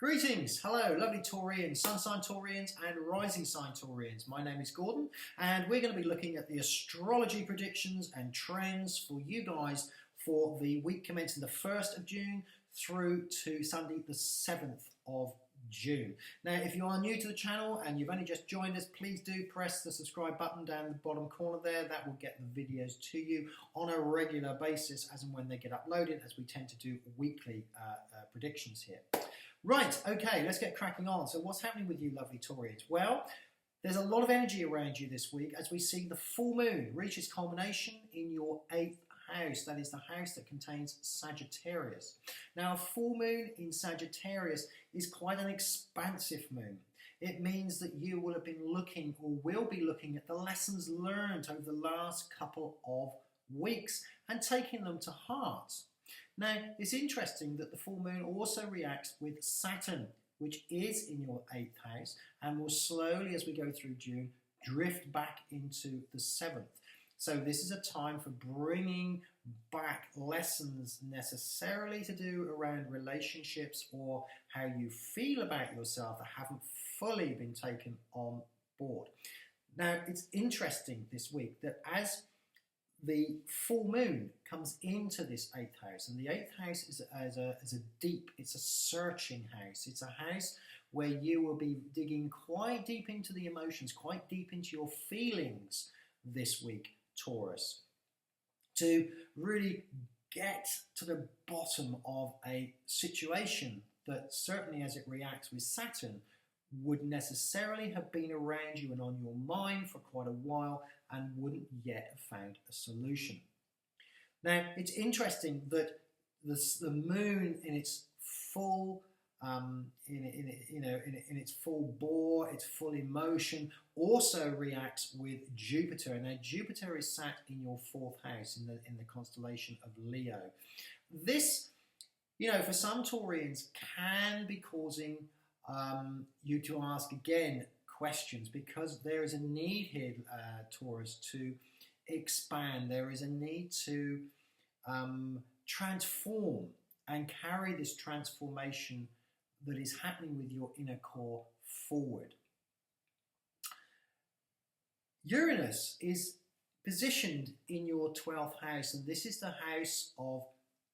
Greetings, hello, lovely Taurians, Sun sign Taurians and Rising sign Taurians. My name is Gordon and we're going to be looking at the astrology predictions and trends for you guys for the week commencing the 1st of June through to Sunday the 7th of June. Now, if you are new to the channel and you've only just joined us, please do press the subscribe button down in the bottom corner there. That will get the videos to you on a regular basis as and when they get uploaded, as we tend to do weekly predictions here. Right, okay, let's get cracking on. So what's happening with you lovely Taurians? Well, there's a lot of energy around you this week as we see the full moon reaches culmination in your 8th house. That is the house that contains Sagittarius. Now, a full moon in Sagittarius is quite an expansive moon. It means that you will have been looking or will be looking at the lessons learned over the last couple of weeks and taking them to heart. Now, it's interesting that the full moon also reacts with Saturn, which is in your 8th house and will slowly, as we go through June, drift back into the 7th. So this is a time for bringing back lessons necessarily to do around relationships or how you feel about yourself that haven't fully been taken on board. Now, it's interesting this week that as the full moon comes into this 8th house, and the 8th house is it's a searching house. It's a house where you will be digging quite deep into the emotions, quite deep into your feelings this week, Taurus, to really get to the bottom of a situation that certainly as it reacts with Saturn would necessarily have been around you and on your mind for quite a while and wouldn't yet have found a solution. Now, it's interesting that the moon in its full in its full bore, its full emotion, also reacts with Jupiter. Now, Jupiter is sat in your 4th house in the constellation of Leo. This, for some Taurians, can be causing you to ask again questions, because there is a need here, Taurus, to expand. There is a need to transform and carry this transformation that is happening with your inner core forward. Uranus is positioned in your 12th house, and this is the house of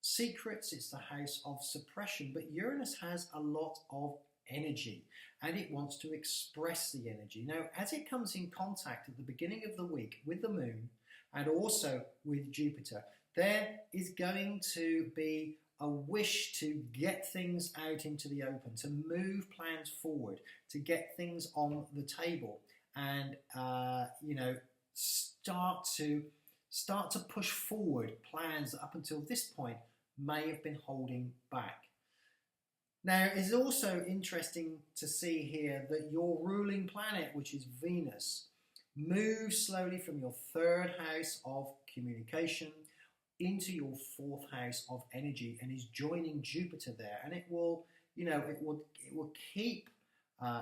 secrets, it's the house of suppression, but Uranus has a lot of energy and it wants to express the energy. Now, as it comes in contact at the beginning of the week with the moon and also with Jupiter, there is going to be a wish to get things out into the open, to move plans forward, to get things on the table and start to push forward plans that up until this point may have been holding back. Now, it's also interesting to see here that your ruling planet, which is Venus, moves slowly from your 3rd house of communication into your 4th house of energy and is joining Jupiter there, and it will keep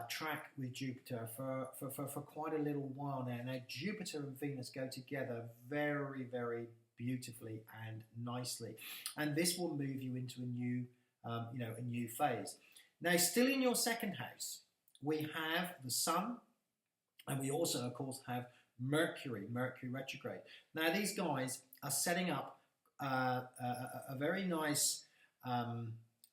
track with Jupiter for quite a little while now. Now, Jupiter and Venus go together very, very beautifully and nicely, and this will move you into a new a new phase. Now, still in your 2nd house, we have the Sun, and we also, of course, have Mercury retrograde. Now, these guys are setting up a very nice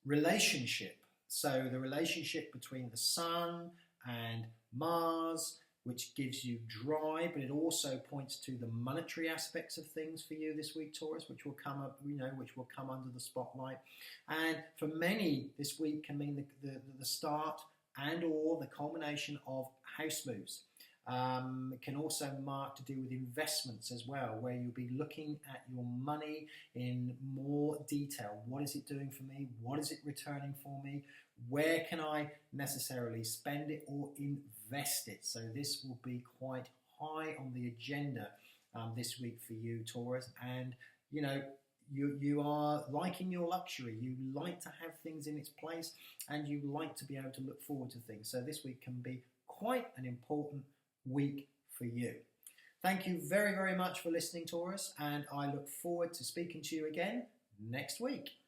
relationship. So the relationship between the Sun and Mars, which gives you drive, but it also points to the monetary aspects of things for you this week, Taurus, which will come up, which will come under the spotlight. And for many, this week can mean the start and or the culmination of house moves. It can also mark to do with investments as well, where you'll be looking at your money in more detail. What is it doing for me? What is it returning for me? Where can I necessarily spend it or invest it? So this will be quite high on the agenda this week for you, Taurus. And you are liking your luxury. You like to have things in its place and you like to be able to look forward to things. So this week can be quite an important week for you. Thank you very, very much for listening, Taurus, and I look forward to speaking to you again next week.